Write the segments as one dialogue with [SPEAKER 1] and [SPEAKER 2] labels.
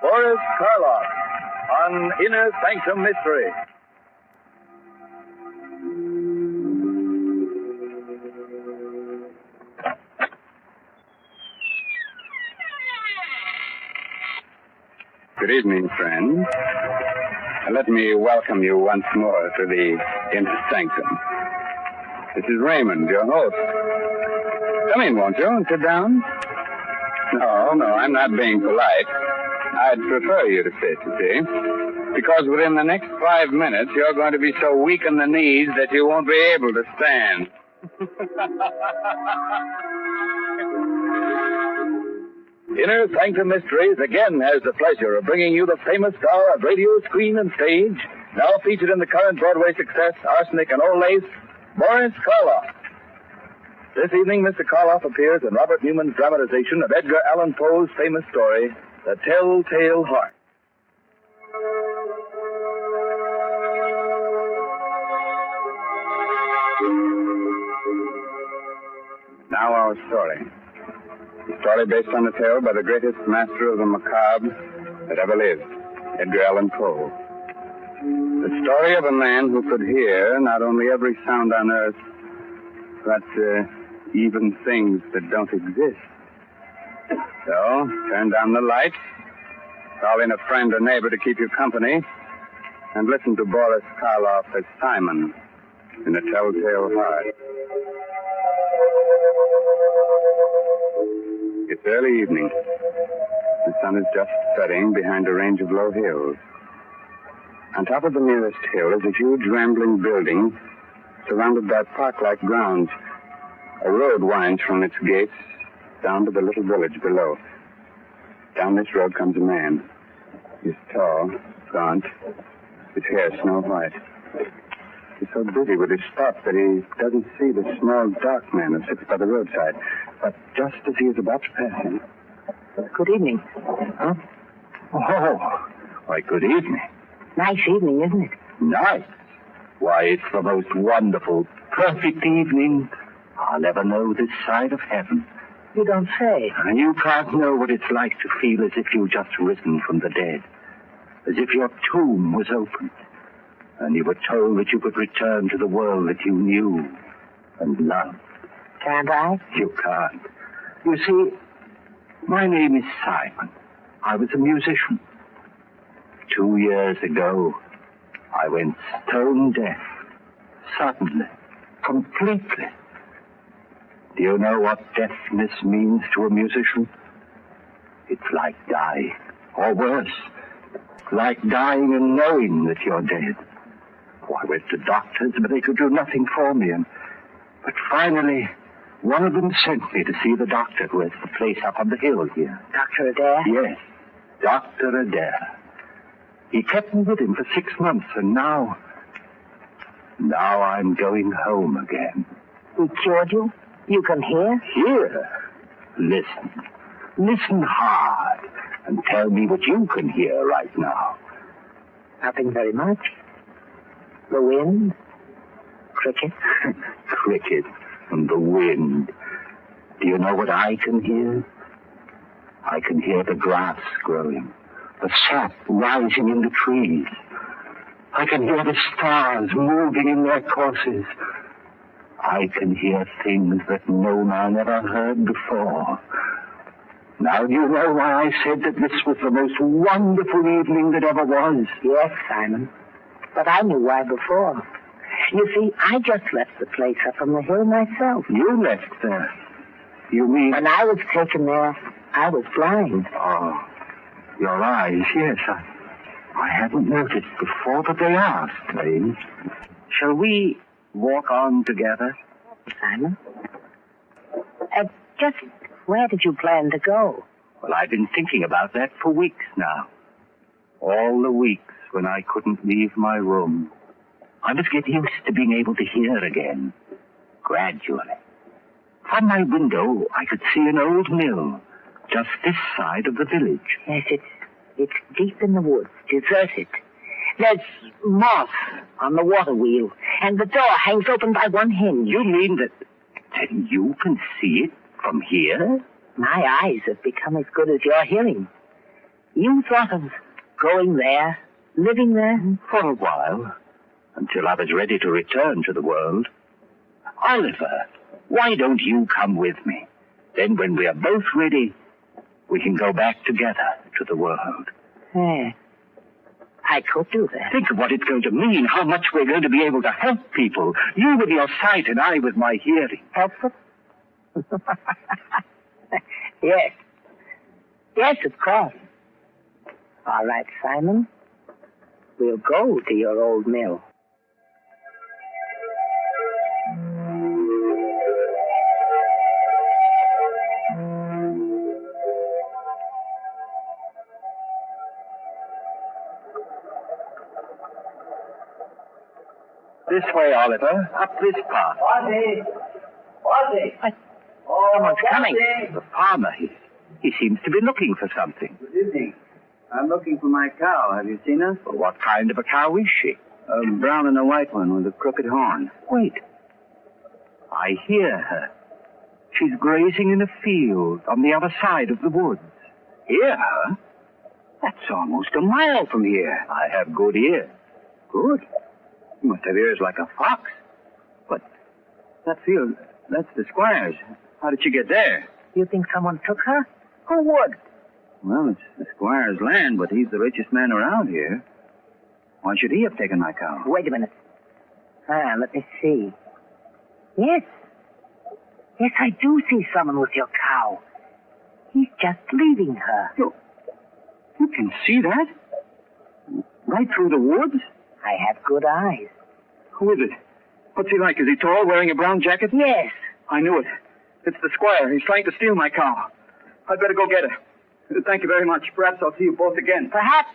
[SPEAKER 1] Boris Karloff on Inner Sanctum Mystery.
[SPEAKER 2] Good evening, friends. Let me welcome you once more to the Inner Sanctum. This is Raymond, your host. Come in, won't you, and sit down? No, I'm not being polite. I'd prefer you to sit, you see, because within the next 5 minutes, you're going to be so weak in the knees that you won't be able to stand.
[SPEAKER 1] Inner Sanctum Mysteries again has the pleasure of bringing you the famous star of radio, screen, and stage, now featured in the current Broadway success, Arsenic and Old Lace, Boris Karloff. This evening, Mr. Karloff appears in Robert Newman's dramatization of Edgar Allan Poe's famous story, The Telltale Heart.
[SPEAKER 2] Now our story. A story based on a tale by the greatest master of the macabre that ever lived, Edgar Allan Poe. The story of a man who could hear not only every sound on earth, but even things that don't exist. So, turn down the lights, call in a friend or neighbor to keep you company, and listen to Boris Karloff as Simon in The Telltale Heart. It's early evening. The sun is just setting behind a range of low hills. On top of the nearest hill is a huge rambling building surrounded by park-like grounds. A road winds from its gates down to the little village below. Down this road comes a man. He's tall, gaunt, his hair snow white. He's so busy with his thoughts that he doesn't see the small, dark man who sits by the roadside. But just as he is about to pass him...
[SPEAKER 3] Good evening.
[SPEAKER 2] Huh? Oh, why, good evening.
[SPEAKER 3] Nice evening, isn't it?
[SPEAKER 2] Nice? Why, it's the most wonderful, perfect evening I'll ever know this side of heaven.
[SPEAKER 3] You don't say.
[SPEAKER 2] And you can't know what it's like to feel as if you've just risen from the dead. As if your tomb was opened. And you were told that you could return to the world that you knew and loved.
[SPEAKER 3] Can't I?
[SPEAKER 2] You can't. You see, my name is Simon. I was a musician. 2 years ago, I went stone deaf. Suddenly. Completely. Do you know what deafness means to a musician? It's like dying. Or worse. Like dying and knowing that you're dead. Oh, I went to doctors, but they could do nothing for me. But finally, one of them sent me to see the doctor who has the place up on the hill here.
[SPEAKER 3] Dr. Adair?
[SPEAKER 2] Yes, Dr. Adair. He kept me with him for 6 months, and now I'm going home again.
[SPEAKER 3] He cured you? You can hear?
[SPEAKER 2] Hear? Listen. Listen hard, and tell me what you can hear right now.
[SPEAKER 3] Nothing very much. The wind. Cricket.
[SPEAKER 2] Cricket and the wind. Do you know what I can hear? I can hear the grass growing, the sap rising in the trees. I can hear the stars moving in their courses. I can hear things that no man ever heard before. Now do you know why I said that this was the most wonderful evening that ever was?
[SPEAKER 3] Yes, Simon. But I knew why before. You see, I just left the place up on the hill myself.
[SPEAKER 2] You left there? You mean...
[SPEAKER 3] When I was taken there, I was blind.
[SPEAKER 2] Oh, your eyes, yes. I hadn't noticed before, but they are strange. Shall we walk on together?
[SPEAKER 3] Simon? Just where did you plan to go?
[SPEAKER 2] Well, I've been thinking about that for weeks now. All the weeks when I couldn't leave my room. I must get used to being able to hear again. Gradually. From my window, I could see an old mill, just this side of the village.
[SPEAKER 3] Yes, it's deep in the woods, deserted. There's moss on the water wheel, and the door hangs open by one hinge.
[SPEAKER 2] You mean that you can see it from here?
[SPEAKER 3] My eyes have become as good as your hearing. You thought of going there, living there?
[SPEAKER 2] For a while, until I was ready to return to the world. Oliver, why don't you come with me? Then when we are both ready, we can go back together to the world.
[SPEAKER 3] I could do that.
[SPEAKER 2] Think of what it's going to mean, how much we're going to be able to help people. You with your sight and I with my hearing.
[SPEAKER 3] Help them? Yes. Yes, of course. All right, Simon. We'll go to your old mill.
[SPEAKER 2] This way, Oliver. Up this path.
[SPEAKER 3] Someone's coming.
[SPEAKER 2] The farmer, he seems to be looking for something.
[SPEAKER 4] Good evening. I'm looking for my cow. Have you seen her?
[SPEAKER 2] Well, what kind of a cow is she?
[SPEAKER 4] A brown and a white one with a crooked horn.
[SPEAKER 2] Wait. I hear her. She's grazing in a field on the other side of the woods.
[SPEAKER 4] Hear her? That's almost a mile from here.
[SPEAKER 2] I have good ears.
[SPEAKER 4] Good. You must have ears like a fox. But that field, that's the squire's. How did she get there?
[SPEAKER 3] You think someone took her? Who would?
[SPEAKER 4] Well, it's the squire's land, but he's the richest man around here. Why should he have taken my cow?
[SPEAKER 3] Wait a minute. Let me see. Yes. Yes, I do see someone with your cow. He's just leaving her.
[SPEAKER 4] You can see that? Right through the woods?
[SPEAKER 3] I have good eyes.
[SPEAKER 4] Who is it? What's he like? Is he tall, wearing a brown jacket?
[SPEAKER 3] Yes.
[SPEAKER 4] I knew it. It's the squire. He's trying to steal my cow. I'd better go get her. Thank you very much. Perhaps I'll see you both again.
[SPEAKER 3] Perhaps.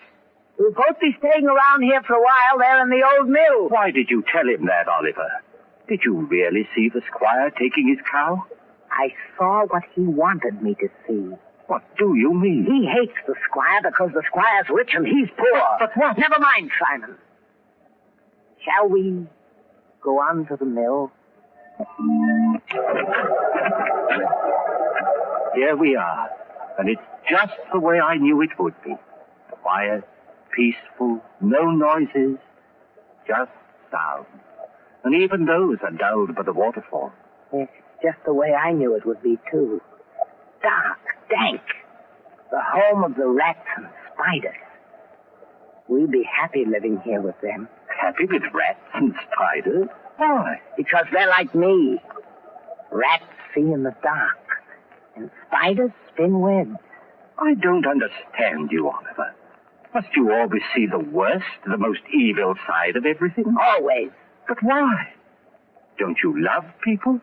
[SPEAKER 3] We'll both be staying around here for a while there in the old mill.
[SPEAKER 2] Why did you tell him that, Oliver? Did you really see the squire taking his cow?
[SPEAKER 3] I saw what he wanted me to see.
[SPEAKER 2] What do you mean?
[SPEAKER 3] He hates the squire because the squire's rich and he's poor.
[SPEAKER 2] But what?
[SPEAKER 3] Never mind, Simon. Shall we go on to the mill?
[SPEAKER 2] Here we are. And it's just the way I knew it would be. Quiet, peaceful, no noises, just sound. And even those are dulled by the waterfall.
[SPEAKER 3] Yes, just the way I knew it would be, too. Dark, dank. The home of the rats and spiders. We'd be happy living here with them.
[SPEAKER 2] Happy with rats and spiders? Why?
[SPEAKER 3] Because they're like me. Rats see in the dark, and spiders spin webs.
[SPEAKER 2] I don't understand you, Oliver. Must you always see the worst, the most evil side of everything?
[SPEAKER 3] Always.
[SPEAKER 2] But why? Don't you love people?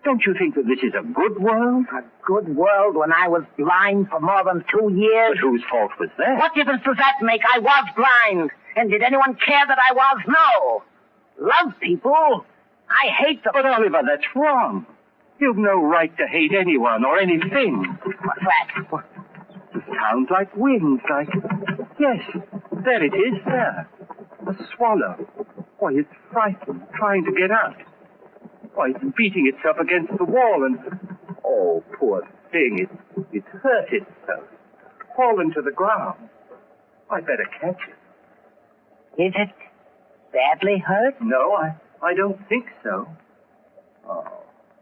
[SPEAKER 2] Don't you think that this is a good world?
[SPEAKER 3] A good world when I was blind for more than 2 years?
[SPEAKER 2] But whose fault was that?
[SPEAKER 3] What difference does that make? I was blind. And did anyone care that I was? No. Love people. I hate them.
[SPEAKER 2] But, Oliver, that's wrong. You've no right to hate anyone or anything.
[SPEAKER 3] What's that?
[SPEAKER 2] It sounds like wings, like... Yes, there it is, there. A swallow. Why, it's frightened, trying to get out. Why, it's beating itself against the wall and... Oh, poor thing, it's hurt itself. Fallen to the ground. I'd better catch it.
[SPEAKER 3] Is it badly hurt?
[SPEAKER 2] No, I don't think so. Oh,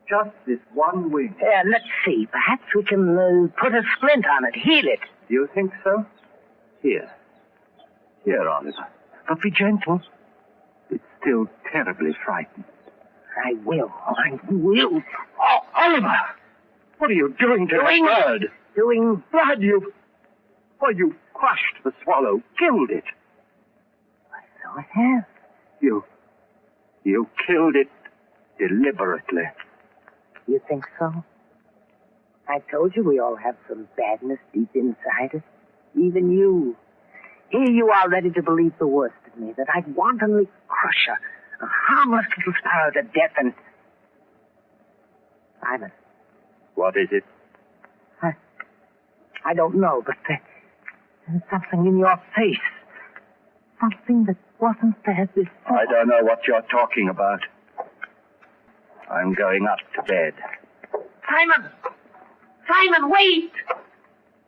[SPEAKER 2] just this one wing.
[SPEAKER 3] Let's see. Perhaps we can put a splint on it, heal it.
[SPEAKER 2] Do you think so? Here, Oliver. But be gentle. It's still terribly frightened.
[SPEAKER 3] I will.
[SPEAKER 2] Oh, Oliver! What are you doing to the bird?
[SPEAKER 3] Doing...
[SPEAKER 2] Blood, you crushed the swallow, killed it.
[SPEAKER 3] So I have.
[SPEAKER 2] You killed it deliberately.
[SPEAKER 3] You think so? I told you we all have some badness deep inside us. Even you. Here you are ready to believe the worst of me, that I'd wantonly crush a harmless little sparrow to death and... Simon.
[SPEAKER 2] What is it?
[SPEAKER 3] I don't know, but there's something in your face. Something that wasn't there before.
[SPEAKER 2] I don't know what you're talking about. I'm going up to bed.
[SPEAKER 3] Simon! Simon, wait!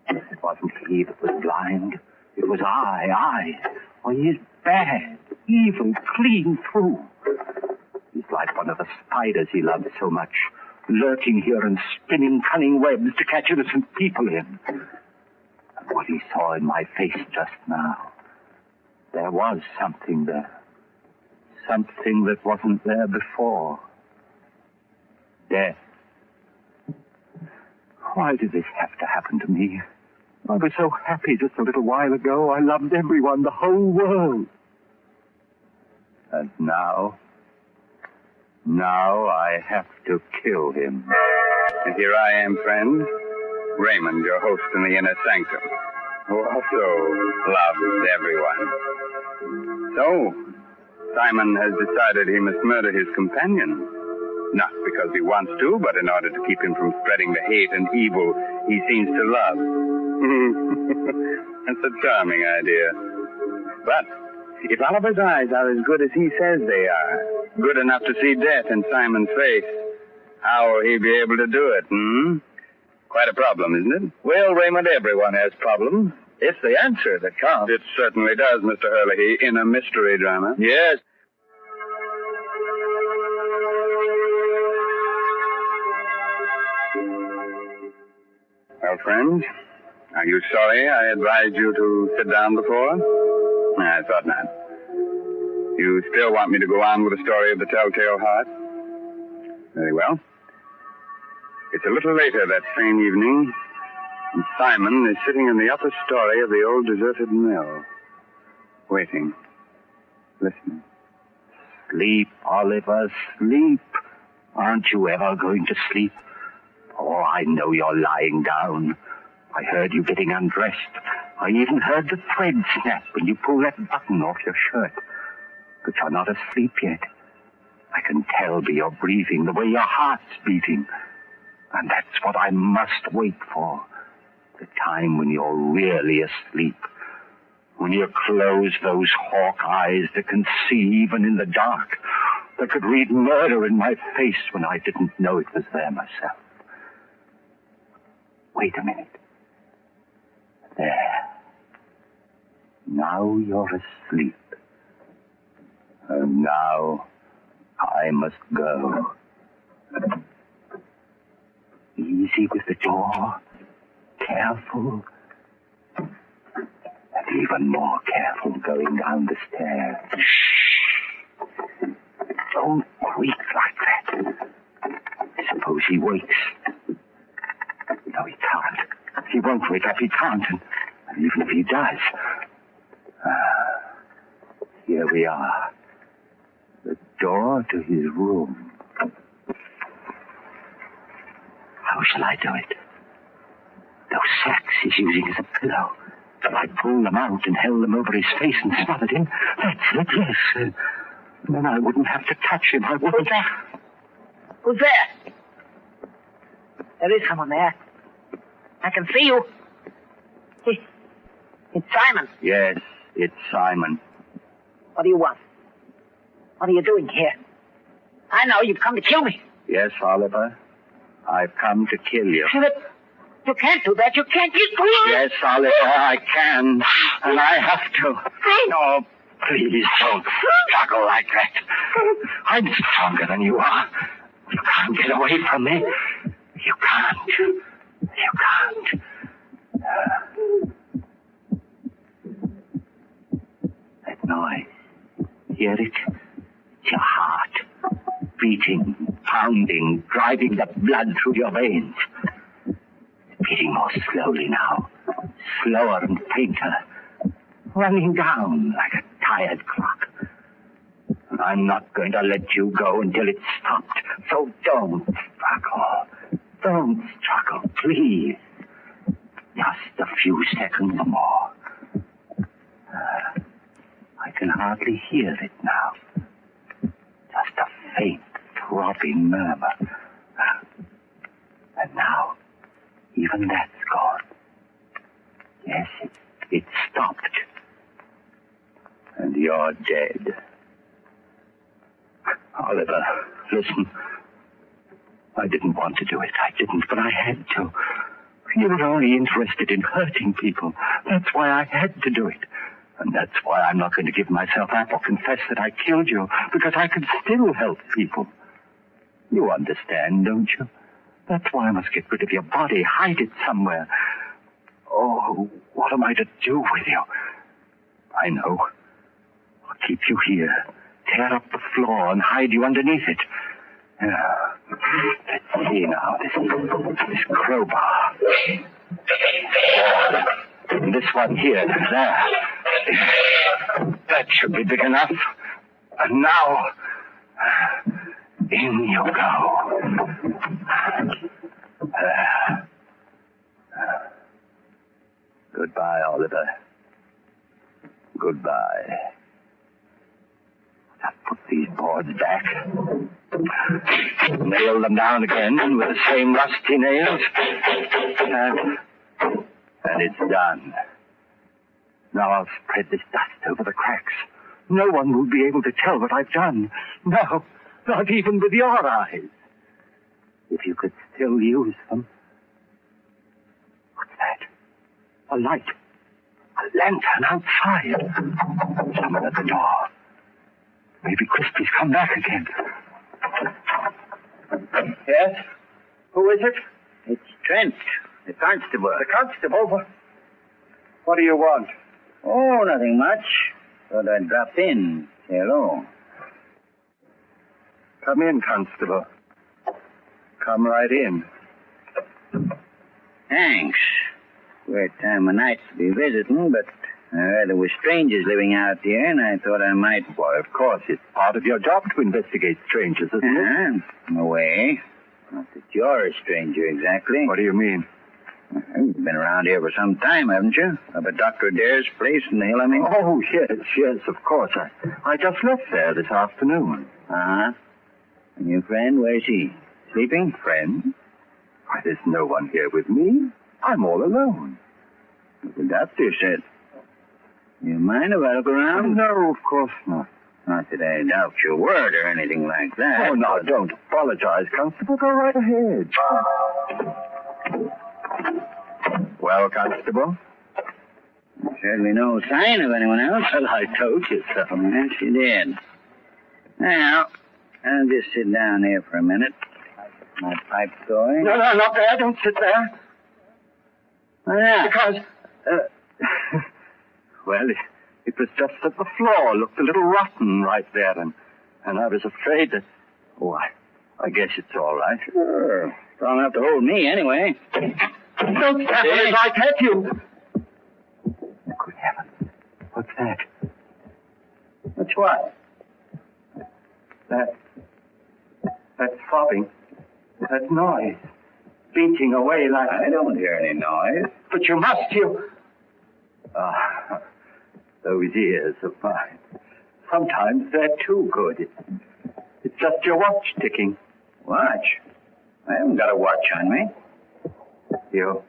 [SPEAKER 2] It wasn't he that was blind. It was I. Oh, he is bad, evil, clean through. He's like one of the spiders he loved so much, lurking here and spinning cunning webs to catch innocent people in. And what he saw in my face just now, there was something there. Something that wasn't there before. Death. Why did this have to happen to me? I was so happy just a little while ago. I loved everyone, the whole world. And now I have to kill him.
[SPEAKER 5] And here I am, friend, Raymond, your host in the inner sanctum, who also loves everyone. So, Simon has decided he must murder his companion. Not because he wants to, but in order to keep him from spreading the hate and evil he seems to love. That's a charming idea. But if Oliver's eyes are as good as he says they are, good enough to see death in Simon's face, how will he be able to do it, Quite a problem, isn't it?
[SPEAKER 1] Well, Raymond, everyone has problems. It's the answer that counts.
[SPEAKER 5] It certainly does, Mr. Hurley, in a mystery drama.
[SPEAKER 1] Yes.
[SPEAKER 5] Well, friends, are you sorry I advised you to sit down before? I thought not. You still want me to go on with the story of the Telltale Heart? Very well. It's a little later that same evening, and Simon is sitting in the upper story of the old deserted mill, waiting, listening.
[SPEAKER 2] Sleep, Oliver, sleep. Aren't you ever going to sleep? Oh, I know you're lying down. I heard you getting undressed. I even heard the thread snap when you pulled that button off your shirt. But you're not asleep yet. I can tell by your breathing, the way your heart's beating. And that's what I must wait for. The time when you're really asleep. When you close those hawk eyes that can see even in the dark. That could read murder in my face when I didn't know it was there myself. Wait a minute. There. Now you're asleep. And now I must go. Easy with the door. Careful. And even more careful going down the stairs. Shh. Don't creak like that. Suppose he wakes. No, he can't. He won't wake up. He can't. And even if he does... here we are. The door to his room. How shall I do it? Those sacks he's using as a pillow. Shall I pull them out and held them over his face and smothered him? That's it, yes. Then I wouldn't have to touch him. I wouldn't.
[SPEAKER 3] Who's there? Who's there? There is someone there. I can see you. It's Simon.
[SPEAKER 2] Yes, it's Simon.
[SPEAKER 3] What do you want? What are you doing here? I know you've come to kill me.
[SPEAKER 2] Yes, Oliver. I've come to kill you.
[SPEAKER 3] You can't do that. You can't.
[SPEAKER 2] Yes, Oliver, I can. And I have to. Oh, please don't struggle like that. I'm stronger than you are. You can't get away from me. You can't. You can't. That noise. Hear it? It's your heart. Beating, pounding, driving the blood through your veins. Beating more slowly now. Slower and fainter. Running down like a tired clock. And I'm not going to let you go until it's stopped. So don't struggle. Don't struggle, please. Just a few seconds more. I can hardly hear it now. Just a faint, throbbing murmur. And now, even that's gone. Yes, it stopped. And you're dead. Oliver, listen. I didn't want to do it. I didn't, but I had to. You were only interested in hurting people. That's why I had to do it. And that's why I'm not going to give myself up or confess that I killed you, because I could still help people. You understand, don't you? That's why I must get rid of your body, hide it somewhere. Oh, what am I to do with you? I know. I'll keep you here, tear up the floor and hide you underneath it. Let's see now, this crowbar. And this one here, there. That should be big enough. And now, in you go. Goodbye, Oliver. Goodbye. Just put these boards back. Nail them down again with the same rusty nails. And it's done. Now I'll spread this dust over the cracks. No one will be able to tell what I've done. No, not even with your eyes. If you could still use them. What's that? A light. A lantern outside. Someone at the door. Maybe Crispy's come back again.
[SPEAKER 4] Yes? Who is it?
[SPEAKER 1] It's Trent, the constable.
[SPEAKER 4] The constable? What do you want?
[SPEAKER 1] Oh, nothing much. Thought I'd drop in. Say hello.
[SPEAKER 2] Come in, Constable. Come right in.
[SPEAKER 1] Thanks. Weird time of night to be visiting, but I heard there were strangers living out here, and I thought I might...
[SPEAKER 2] Why, of course, it's part of your job to investigate strangers, isn't it?
[SPEAKER 1] In a way. Not that you're a stranger, exactly.
[SPEAKER 2] What do you mean?
[SPEAKER 1] You've been around here for some time, haven't you? Up at Dr. Adair's place in the hill, I mean?
[SPEAKER 2] Oh, yes, of course. I just left there this afternoon.
[SPEAKER 1] Uh-huh. And your friend, where's he? Sleeping?
[SPEAKER 2] Friend? Why, there's no one here with me. I'm all alone.
[SPEAKER 1] But the doctor said. You mind if I look around?
[SPEAKER 2] No, of course not.
[SPEAKER 1] Not that I doubt your word or anything like that.
[SPEAKER 2] Oh, no, don't apologize, Constable. Go right ahead. Well, Constable?
[SPEAKER 1] Certainly no sign of anyone else.
[SPEAKER 2] Well, I told you so.
[SPEAKER 1] Yes, you did. Now, I'll just sit down here for a minute. My pipe's going.
[SPEAKER 2] No, not there. Don't sit there.
[SPEAKER 1] Why not?
[SPEAKER 2] Because, well, it was just that the floor looked a little rotten right there, and I was afraid that... Oh, I guess it's all right.
[SPEAKER 1] Sure. Strong enough to hold me, anyway.
[SPEAKER 2] Don't stand there as I hurt you. Good heavens. What's that?
[SPEAKER 1] What's what?
[SPEAKER 2] That throbbing. That noise. Beating away like...
[SPEAKER 1] I don't hear any noise.
[SPEAKER 2] But you must, Ah, those ears of mine. Sometimes they're too good. It's just your watch ticking.
[SPEAKER 1] Watch? I haven't got a watch on me.
[SPEAKER 2] You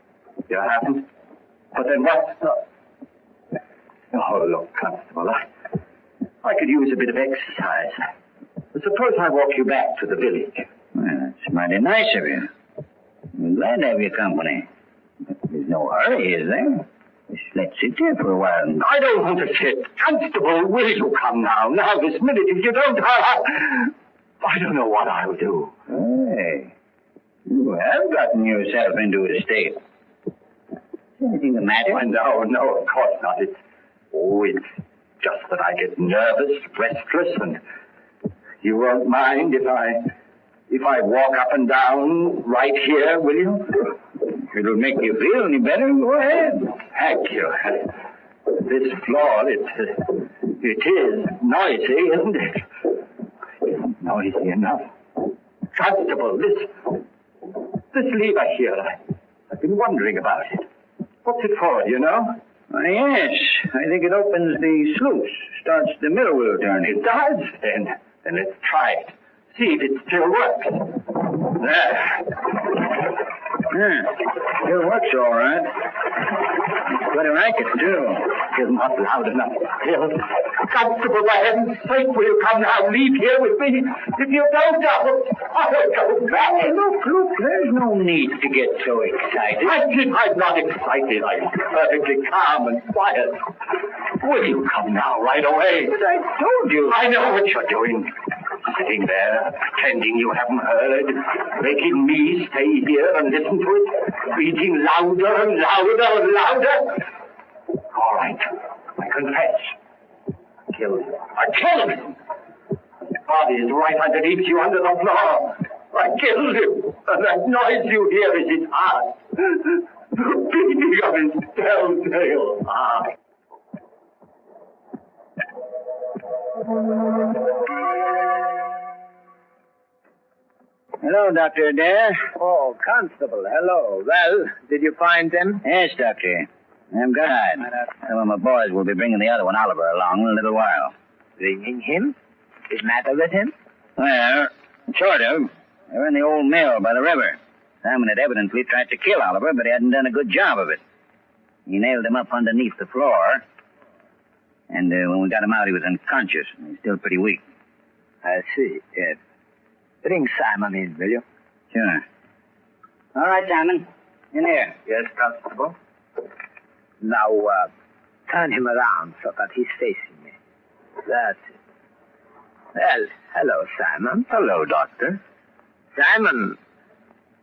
[SPEAKER 2] haven't? But then what's the... Oh, look, Constable, I could use a bit of exercise. Suppose I walk you back to the village.
[SPEAKER 1] Well, that's mighty nice of you. I'm glad to have your company. But there's no hurry, is there? Just let's sit here for a while.
[SPEAKER 2] I don't want to sit. Constable, will you come now? Now, this minute. If you don't, I don't know what I'll do.
[SPEAKER 1] Hey, you have gotten yourself into a state. Is anything the matter?
[SPEAKER 2] No, of course not. It's just that I get nervous, restless, and you won't mind if I walk up and down right here, will you?
[SPEAKER 1] It'll make you feel any better. Go ahead.
[SPEAKER 2] Thank you. This floor, it is noisy, isn't it? It isn't noisy enough. Constable, this lever here, I've been wondering about it. What's it for, do you know?
[SPEAKER 1] Why, yes. I think it opens the sluice, starts the mill wheel turning.
[SPEAKER 2] It does? Then let's try it. See if it still works. There.
[SPEAKER 1] Still works all right. It's quite a racket, too.
[SPEAKER 2] It's not loud enough. Constable, for heaven's sake, will you come now? Leave here with me. If you don't, Oh, go back. Look, there's no need to get so excited. I'm not excited. I'm perfectly calm and quiet. Will you come now, right away? But I told you. I know what you're doing. Sitting there, pretending you haven't heard, making me stay here and listen to it, beating louder and louder and louder. All right, I confess. I killed him. I killed him. His body is right underneath you under the floor. I killed him. And that noise you hear is his heart. The beating of his telltale heart.
[SPEAKER 4] Hello, Dr. Adair.
[SPEAKER 3] Oh, Constable, hello. Well, did you find them?
[SPEAKER 4] Yes, Doctor. I'm glad. Some of my boys will be bringing the other one, Oliver, along in a little while.
[SPEAKER 3] Bringing him? Is matter with him?
[SPEAKER 4] Well, sort of. They were in the old mill by the river. Simon had evidently tried to kill Oliver, but he hadn't done a good job of it. He nailed him up underneath the floor. And when we got him out, he was unconscious. He's still pretty weak.
[SPEAKER 3] I see, yes. Bring Simon in, will you?
[SPEAKER 4] Sure. All right, Simon. In here.
[SPEAKER 3] Yes, Constable. Now, turn him around so that he's facing me. That's it. Well, hello, Simon.
[SPEAKER 2] Hello, Doctor.
[SPEAKER 3] Simon,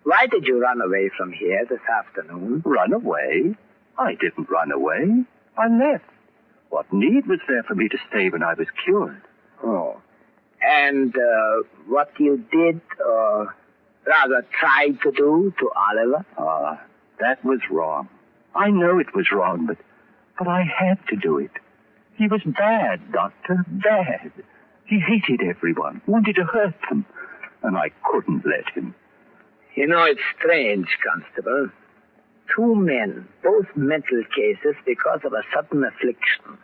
[SPEAKER 3] why did you run away from here this afternoon?
[SPEAKER 2] Run away? I didn't run away. I left. What need was there for me to stay when I was cured?
[SPEAKER 3] Oh. And what you did, or rather tried to do to Oliver?
[SPEAKER 2] That was wrong. I know it was wrong, but I had to do it. He was bad, Doctor, bad. He hated everyone, wanted to hurt them, and I couldn't let him.
[SPEAKER 3] You know, it's strange, Constable. 2 men, both mental cases because of a sudden affliction.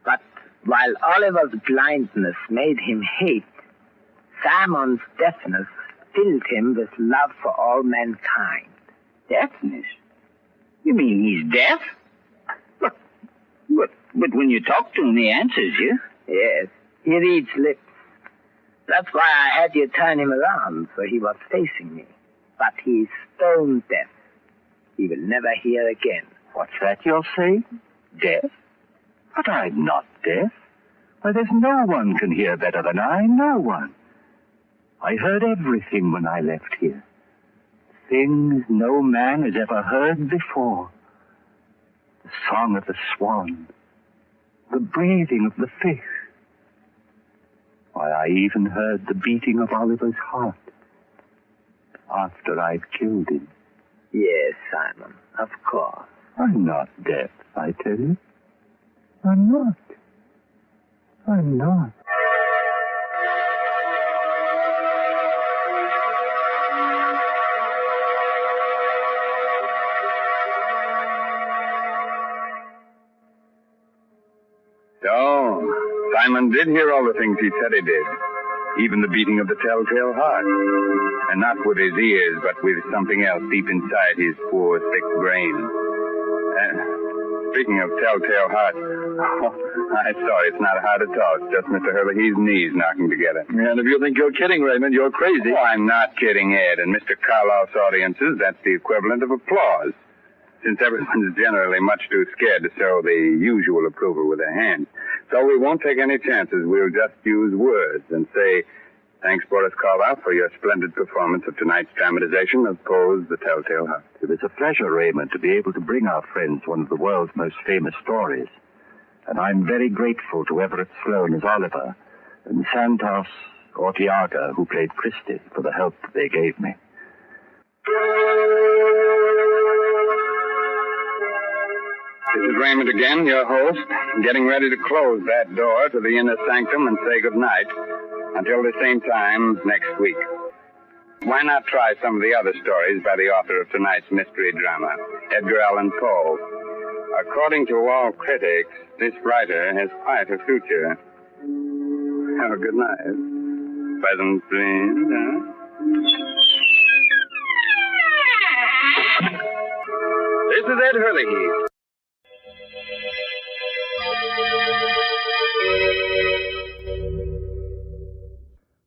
[SPEAKER 3] But while Oliver's blindness made him hate, Simon's deafness filled him with love for all mankind.
[SPEAKER 4] Deafness? You mean he's deaf? But when you talk to him, he answers you.
[SPEAKER 3] Yes, he reads lips. That's why I had you turn him around, so he was facing me. But he's stone deaf. He will never hear again.
[SPEAKER 2] What's that you're saying? Deaf? But I'm not deaf. Why, there's no one can hear better than I, no one. I heard everything when I left here. Things no man has ever heard before. The song of the swan, the breathing of the fish. Why, I even heard the beating of Oliver's heart after I'd killed him.
[SPEAKER 3] Yes, Simon, of course.
[SPEAKER 2] I'm not deaf, I tell you. I'm not. I'm not.
[SPEAKER 5] So, Simon did hear all the things he said he did. Even the beating of the telltale heart. And not with his ears, but with something else deep inside his poor, sick brain. Speaking of telltale heart, I'm sorry, it's not hard to talk. It's just Mr. Hurley's knees knocking together.
[SPEAKER 1] And if you think you're kidding, Raymond, you're crazy.
[SPEAKER 5] Oh, I'm not kidding, Ed. In Mr. Karloff's audiences, that's the equivalent of applause. Since everyone's generally much too scared to show the usual approval with their hands. So we won't take any chances. We'll just use words and say, thanks, Boris Karloff, for your splendid performance of tonight's dramatization of Poe's The Telltale Heart.
[SPEAKER 2] It was a pleasure, Raymond, to be able to bring our friends one of the world's most famous stories. And I'm very grateful to Everett Sloane as Oliver and Santos Ortiaga, who played Christie, for the help they gave me.
[SPEAKER 5] This is Raymond again, your host, getting ready to close that door to the inner sanctum and say goodnight until the same time next week. Why not try some of the other stories by the author of tonight's mystery drama, Edgar Allan Poe? According to all critics, this writer has quite a future. Have a good night. Pleasant dreams, huh?
[SPEAKER 1] This is Ed Hurley.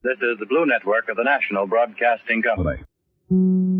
[SPEAKER 1] This is the Blue Network of the National Broadcasting Company.